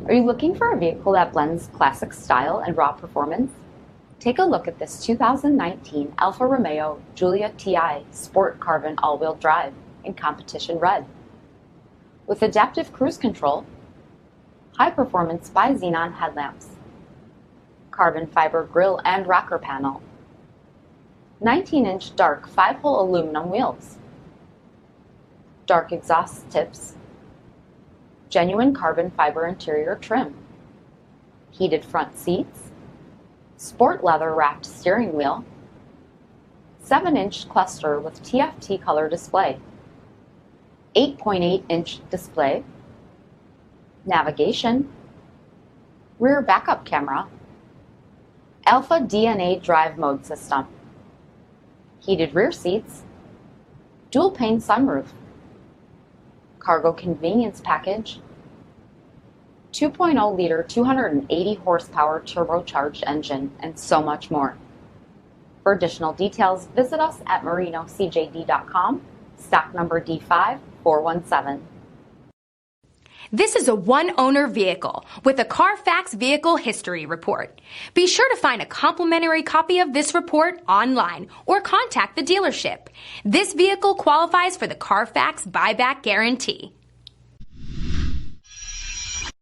Are you looking for a vehicle that blends classic style and raw performance? Take a look at this 2019 Alfa Romeo Giulia TI Sport Carbon all-wheel drive in competition red. With adaptive cruise control, high-performance BI-XENON headlamps, carbon fiber grille and rocker panel, 19-inch dark 5-hole aluminum wheels, dark exhaust tips, genuine carbon fiber interior trim, heated front seats, sport leather wrapped steering wheel, 7-inch cluster with TFT color display, 8.8-inch display, navigation, rear backup camera, Alpha DNA drive mode system, heated rear seats, dual pane sunroof, cargo convenience package, 2.0-liter 280 horsepower turbocharged engine, and so much more. For additional details, visit us at marinocjd.com, stock number D5417. This is a one-owner vehicle with a CARFAX vehicle history report. Be sure to find a complimentary copy of this report online or contact the dealership. This vehicle qualifies for the CARFAX buyback guarantee.